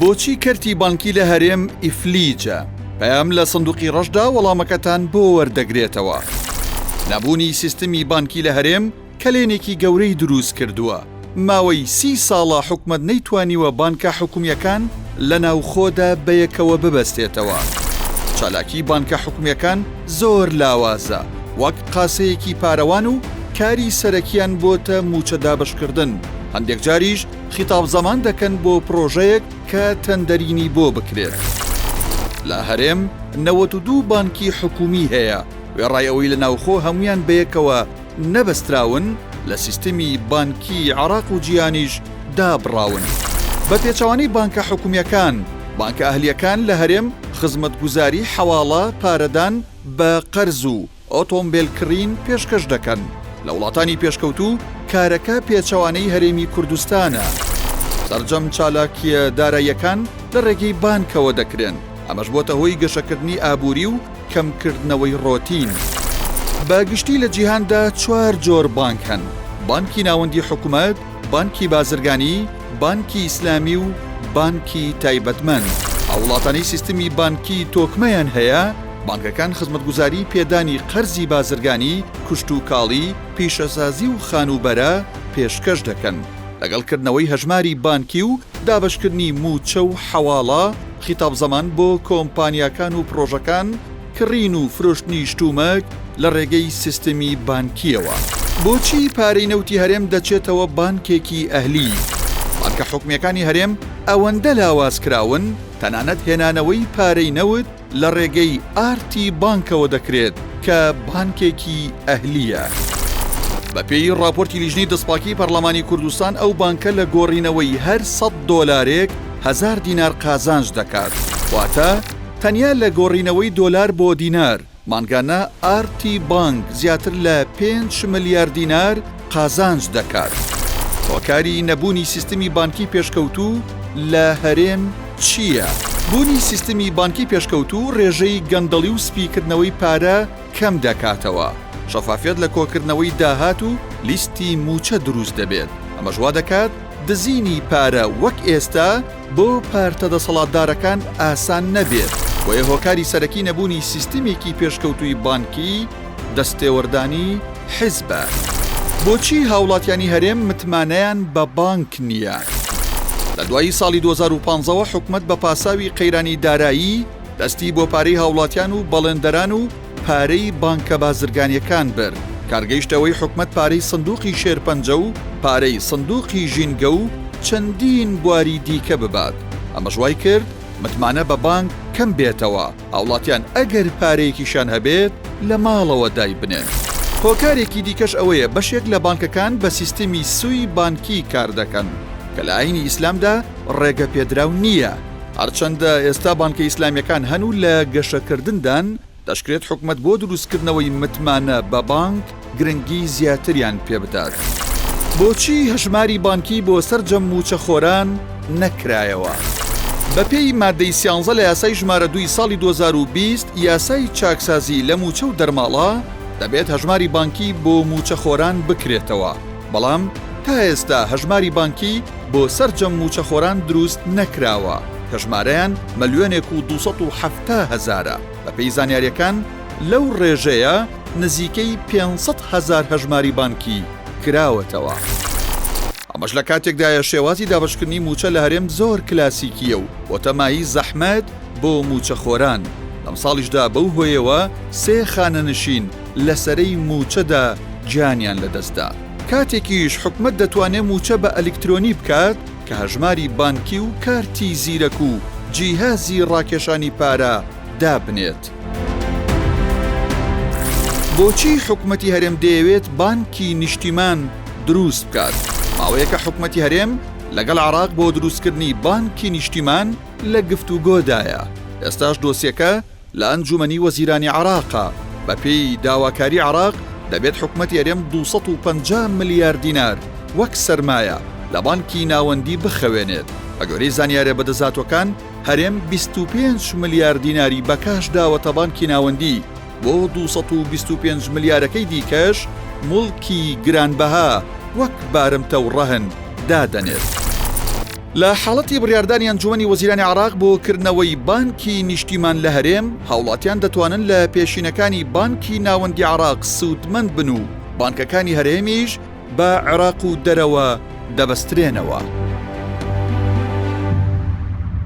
بۆچی کەرتی بانکی لە هەرێم ئیفلیجە؟ پەیام لە سندوقی ڕەشدا وەڵامەکەتان بۆ وەردەگرێتەوە. نەبوونی سیستمی بانکی لە هەرێم کەلێنێکی گەورەی دروست کردووە. ماوەی 30 ساڵە حکومەت نەیتوانیوە بانکە حکومیەکان لە ناوخۆدا بەیەکەوە ببەستێتەوە. چالاکی بانکە حکومیەکان زۆر لاوازە، وەک قاسەیەکی پارەوان و کاری سەرەکیان بۆتە موچە دابشکردن. هەندێک جاریش خیتاب زەمان دەکەن بۆ پرۆژەیەک کە تەندەرینی بۆ بکرێت. لە هەرێم 92 بانکی حکومی هەیە، وێڕای ئەوەی لە ناوخۆ هەمویان بەیەکەوە نەبەستراون لە سیستمی بانکی عێراق و جیهانیش دابڕاون. بە پێچەوانەی بانکە حکومیەکان، بانکە ئەهلیەکان لە هەرێم خزمەتگوزاری حەواڵە، پارەدان بە قەرز و ئۆتۆمبیلکڕین پێشکەش دەکەن. لە وڵاتانی پێشکەوتوو کارەکە پێچەوانەی هەرێمی کوردستانە. سەرجەم چالاکیە داراییەکان لە ڕێگەی بانکەوە دەکرێن. ئەمەش بۆتە هۆی گەشەکردنی ئابووری و کەمکردنەوەی ڕۆتین. بەگشتی لە جیهاندا 4 جۆر بانک هەن: بانکی ناوەندی حکوومەت، بانکی بازرگانی، بانکی ئیسلامی و بانکی تایبەتمەند. ئەو وڵاتانی سیستمی بانکی تۆکمەیان هەیە، بانکەکان خزمەتگوزاری پێدانی قەرزی بازرگانی، کوشت و کاڵی، پیشەسازی و خانوبەرە پێشکەش دەکەن. لەگەڵکردنەوەی هەژماری بانکی و دابشکردنی موچە و حەواڵە، خیتاب زەمان بۆ کۆمپانیاکان و پرۆژەکان، کڕین و فرۆشتنی شتومەک لە ڕێگەی سیستمی بانکیەوە. بۆچی پارەی نەوتی هەرێم دەچێتەوە بانکێکی ئەهلی؟ بانکە حکومیەکانی هەرێم ئەوەندە لاواز کراون، تەنانەت هێنانەوەی پارەی نەوت لە ڕێگەی ئارتی بانکەوە دەکرێت کە بانکێکی ئەهلیە. بەپێی راپۆرتی لیژنەی دەستپاکی پەرلەمانی کوردستان، ئەو بانکە لە گۆڕینەوەی هەر 100 دۆلارێک 1000 دینار قازانج دەکات. واتە تەنیا لە گۆڕینەوەی دۆلار بۆ دینار مانگانە ئارتی بانک زیاتر لە 5 ملیار دینار قازانج دەکات. هۆکاری نەبوونی سیستمی بانکی پێشکەوتوو لە هەرێم چییە؟ بوونی سیستمی بانکی پێشکەوتوو ڕێژەی گەندەڵی و سپیکردنەوەی پارە کەم دەکاتەوە. شەفافیت لە کۆکردنەوەی داهات و لیستی موچە دروست دەبێت. ئەمەش وا دەکات دزینی پارە وەک ئێستا بۆ پارتە دەسەڵاتدارەکان ئاسان نەبێت. وەیە هۆکاری سەرەکی نەبوونی سیستمێکی پێشکەوتووی بانکی دەستێوەردانی حیزبە. بۆچی هاوڵاتیانی هەرێم متمانەیان بە بانک نییە؟ لە دوایی ساڵی 2015ەوە حکومەت بە پاساوی قەیرانی دارایی دەستی بۆ پارەی هاوڵاتیان و بەڵێندەران و پارەی بانکە بازرگانیەکان برد. کارگەیشتەوەی حکومەت پارەی سندوقی شێرپەنجە و پارەی سندوقی ژینگە و چەندین بواری دیکە ببات. ئەمەش وای کرد متمانە بە بانک کەم بێتەوە، هاوڵاتیان ئەگەر پارەیەکیشان هەبێت لە ماڵەوە دای بنێن. هۆکارێکی دیکەش ئەوەیە بەشێک لە بانکەکان بە سیستمی سووی بانکی کار دەکەن کە لە ئاینی ئیسلامدا ڕێگە پێدراو نییە. هەرچەندە ئێستا بانکە ئیسلامیەکان هەن و لە گەشەکردندان دەشکرێت حکومەت بۆ دروستکردنەوەی متمانە بە بانک گرنگی زیاتریان پێ بدات. بۆچی هەژماری بانکی بۆ سەرجەم موچەخۆران نەکرایەوە؟ بەپێی مادەی 13 لە یاسای ژمارە 2 ساڵی 2020 یاسای چاکسازی لە موچە و دەرماڵە دەبێت هەژماری بانکی بۆ موچەخۆران بکرێتەوە. بەڵام تا ئێستا هەژماری بانکی بۆ سەرجەم موچەخۆران دروست نەکراوە. هەژمارەیان 1,270,000. بەپێی زانیاریەکان لەو ڕێژەیە نزیکەی 500,000 هەژماری بانکی کراوەتەوە. ئەمەش لە کاتێکدایە شێوازی دابشکردنی موچە لە هەرێم زۆر کلاسیکیە و وەتەمایی زەحمەت بۆ موچەخۆران. لەم ساڵیشدا بەو هۆیەوە 3 خانەنشین لەسەرەی موچەدا گیانیان لەدەستدا. کاتێکیش حکومەت دەتوانێت موچە بە ئەلکترۆنی بکات کە هەژماری بانکی و کارتی زیرەک و جیهازی ڕاکێشانی پارە دابنێت. بۆچی حکومەتی هەرێم دەیەوێت بانکی نیشتیمان دروست بکات؟ ماوەیەکە حکومەتی هەرێم لەگەڵ عێراق بۆ دروستکردنی بانکی نیشتیمان لە گفتوگۆدایە. ئێستاش دۆسیەکە لە ئەنجومەنی وەزیرانی عێراقە. بەپێی داواکاری عێراق دەبێت حکومەتی هەرێم 250 ملیار دینار وەک سەرمایە لە بانکی ناوەندی بخەوێنێت. بە گوێرەی زانیارە بەدەزاتوەکان هەرێم 25 ملیار دیناری بەکاش داوەتە بانکی ناوەندی، بۆ 225 ملیارەکەی دیکەش موڵکی گرانبەها وەک بارمتە و ڕەهن دادەنێت. لە حاڵەتی بڕیاردانی ئەنجومەنی وەزیرانی عێراق بۆ کردنەوەی بانکی نیشتیمان لە هەرێم، هاوڵاتیان دەتوانن لە پێشینەکانی بانکی ناوەندی عێراق سوودمەند بن و بانکەکانی هەرێمیش بە عێراق و دەرەوە دەبەسترێنەوە.